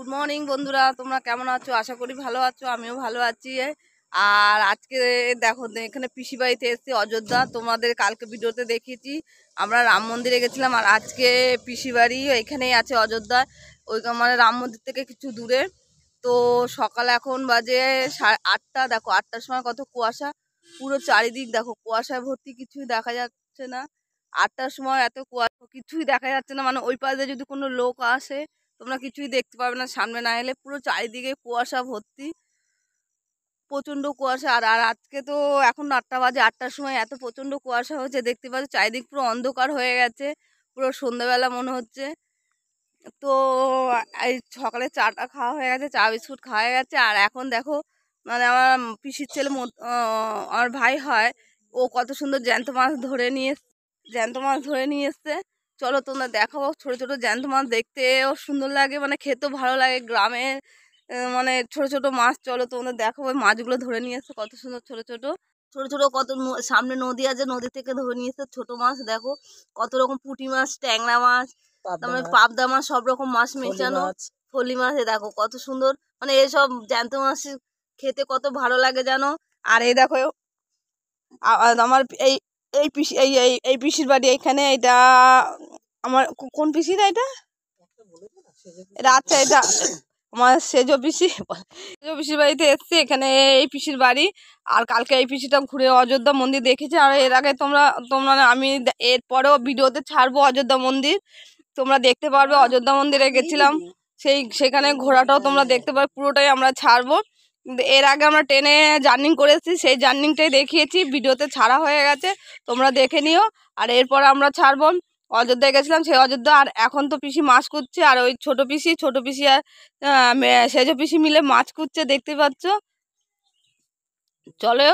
Good morning বন্ধুরা, তোমরা কেমন আছো? আশা করি ভালো আছো, আমিও ভালো আছি। আর আজকে দেখো এখানে পিসি বাড়িতে এসেছি অযোধ্যা। তোমাদের কালকে ভিডিওতে দেখিয়েছি আমরা রাম মন্দিরে গেছিলাম, আর আজকে পিসি বাড়ি এখানেই আছে অযোধ্যা, ওই মানে রাম মন্দির থেকে কিছু দূরে। তো সকাল এখন বাজে 8টা। দেখো 8টার সময় কত কুয়াশা, পুরো চারিদিক দেখো কুয়াশায় ভর্তি, কিছুই দেখা যাচ্ছে না। 8টার সময় এত কুয়াশা, কিছুই দেখা যাচ্ছে না, মানে ওই পাশে যদি কোনো লোক আসে তোমরা কিছুই দেখতে পাবে না, সামনে না এলে। পুরো চারিদিকে কুয়াশা ভর্তি, প্রচন্ড কুয়াশা। আর আর আজকে তো এখন 8টা বাজে, 8টার সময় এত প্রচন্ড কুয়াশা হচ্ছে, দেখতে পাচ্ছ চারিদিক পুরো অন্ধকার হয়ে গেছে, পুরো সন্ধ্যাবেলা মনে হচ্ছে। তো এই সকালে চাটা খাওয়া হয়ে গেছে, চা বিস্কুট খাওয়া হয়ে গেছে। আর এখন দেখো মানে আমার পিসির ছেলে আমার ভাই হয়, ও কত সুন্দর জ্যান্ত মাছ ধরে নিয়ে এসছে। চলো তোমরা দেখাবো, ছোট ছোট জ্যান্ত মাছ দেখতেও সুন্দর লাগে, মানে খেতেও ভালো লাগে গ্রামে, মানে ছোট ছোট মাছ। চলো তোমরা দেখাবো, মাছগুলো ধরে নিয়ে এসছে কত সুন্দর ছোট ছোট ছোট ছোট কত সামনে নদী আছে, নদী থেকে ধরে নিয়ে এসছে ছোট মাছ। দেখো কত রকম পুঁটি মাছ, ট্যাংরা মাছ, তারপরে পাবদা মাছ, সব রকম মাছ মেশানো, ফলি মাছ। দেখো কত সুন্দর, মানে এইসব জ্যান্ত মাছ খেতে কত ভালো লাগে জানো। আর এই দেখো আমার এই এই পিসি এই এই এই পিসির বাড়ি এইখানে, এটা আমার কোন পিসিটা এটা আচ্ছা এটা আমার সেজো পিসির বাড়িতে এসছি, এখানে এই পিসির বাড়ি। আর কালকে এই পিসিটা ঘুরে অযোধ্যা মন্দির দেখেছি। আর এর আগে তোমরা আমি এরপরেও ভিডিওতে ছাড়বো অযোধ্যা মন্দির, তোমরা দেখতে পারবে। অযোধ্যা মন্দিরে গেছিলাম, সেখানে ঘোরাটাও তোমরা দেখতে পারবে, পুরোটাই আমরা ছাড়বো। এর আগে আমরা ট্রেনে জার্নি করেছি, সেই জার্নিটাই দেখিয়েছি, ভিডিওতে ছাড়া হয়ে গেছে, তোমরা দেখে নিও। আর এরপর আমরা ছাড়বো অযোধ্যায় গেছিলাম সেই অযোধ্যা। আর এখন তো পিসি মাছ কুটছে, আর ওই ছোট পিসি আর সেজ পিসি মিলে মাছ কুটছে, দেখতে পাচ্ছ। চলো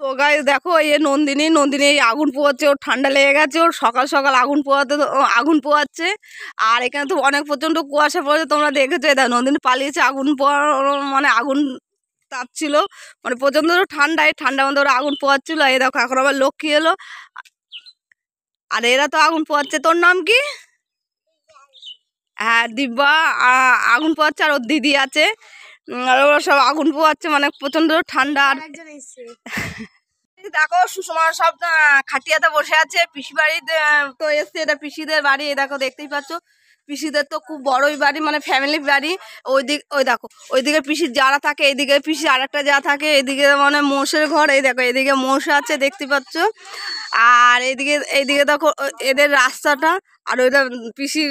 তো গাইস দেখো, এই নন্দিনী এই আগুন পোয়াচ্ছে, ওর ঠান্ডা লেগে গেছে, ওর সকাল সকাল আগুন পোয়াচ্ছে। আর এখানে তো অনেক প্রচন্ড কুয়াশা পড়েছে, তোমরা দেখেছো। দেখো নন্দিনী পালিয়েছে, আগুন পোয়া মানে আগুন তাপছিল, মানে প্রচন্ড ঠান্ডা মধ্যে ওরা আগুন পোয়াচ্ছিল। এই দেখো এখন আবার লক্ষ্মী এলো, আর এরা তো আগুন পোয়াচ্ছে। তোর নাম কি? হ্যাঁ দিব্যা আগুন পোয়াচ্ছে, আর ওর দিদি আছে, আর ওরা সব আগুন পোয়াচ্ছে, মানে প্রচন্ড ঠান্ডা। আর দেখো সুষমা সব খাটিয়াতে বসে আছে, পিসি বাড়িতে তো এসছে, এটা পিসিদের বাড়ি। দেখো দেখতেই পাচ্ছ, পিসিদের তো খুব বড়ই বাড়ি, মানে ফ্যামিলি বাড়ি। ওই দেখো ওইদিকে পিসির যারা থাকে, এইদিকে পিসির আর একটা যা থাকে, এইদিকে মানে মোষের ঘর। এই দেখো এদিকে মোষ আছে, দেখতে পাচ্ছ। আর এইদিকে দেখো এদের রাস্তাটা। আর ওইটা পিসির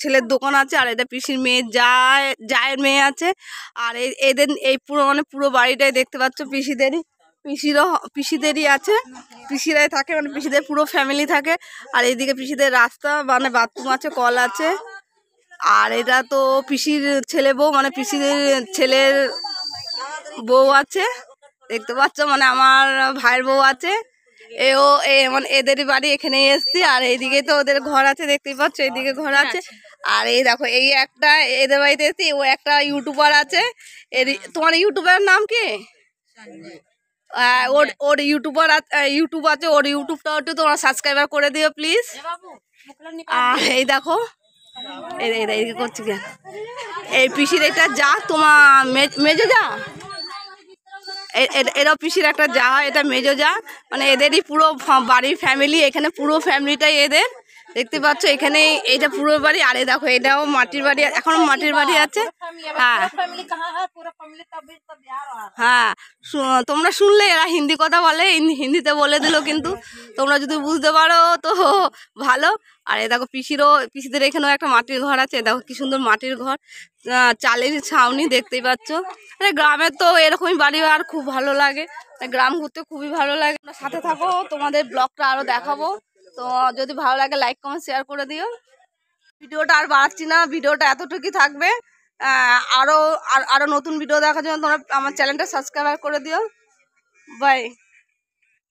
ছেলের দোকান আছে, আর এটা পিসির মেয়ে জায়ের মেয়ে আছে। আর এদের এই পুরো বাড়িটাই দেখতে পাচ্ছ পিসিদেরই আছে, পিসিরাই থাকে, মানে পিসিদের পুরো ফ্যামিলি থাকে। আর এইদিকে পিসিদের রাস্তা, মানে বাথরুম আছে, কল আছে। আর এটা তো পিসির ছেলে বউ, মানে পিসিদের ছেলের বউ আছে, দেখতে পাচ্ছ, মানে আমার ভাইয়ের বউ আছে। মানে এদেরই বাড়ি, এখানে এসছি। আর এইদিকে তো ওদের ঘর আছে, দেখতেই পাচ্ছ, এইদিকে ঘর আছে। আর এই দেখো এই একটা এদের বাড়িতে এসছি, ও একটা ইউটিউবার আছে। তোমার ইউটিউবের নাম কি? ওর ইউটিউব আছে, ওর ইউটিউবটাও একটু তোমরা সাবস্ক্রাইবার করে দিও প্লিজ। আর এই দেখো এই করছি কেন, এই পিসির এটা যা তোমার মেজো যা, এরা পিসির একটা যা, এটা মেজো যা, মানে এদেরই পুরো বাড়ির ফ্যামিলি, এখানে পুরো ফ্যামিলিটাই এদের, দেখতে পাচ্ছ। এখানে এইটা পুরো বাড়ি। আর এই দেখো এটাও মাটির বাড়ি, এখনো মাটির বাড়ি আছে। হ্যাঁ হ্যাঁ, তোমরা শুনলে এরা হিন্দি কথা বলে, হিন্দিতে বলে দিল, কিন্তু তোমরা যদি বুঝতে পারো তো ভালো। আর এ দেখো পিসিদের এখানেও একটা মাটির ঘর আছে, দেখো কি সুন্দর মাটির ঘর, চালের ছাউনি, দেখতেই পাচ্ছ। মানে গ্রামের তো এরকমই বাড়ি, আর খুব ভালো লাগে, গ্রাম ঘুরতে খুবই ভালো লাগে। সাথে থাকো, তোমাদের ব্লগটা আরো দেখাবো। তো যদি ভালো লাগে লাইক কমেন্ট শেয়ার করে দিও। ভিডিওটা আর বাড়াচ্ছি না, ভিডিওটা এতটুকুই থাকবে। আরো নতুন ভিডিও দেখার জন্য তোমরা আমার চ্যানেলটা সাবস্ক্রাইব করে দিও। বাই।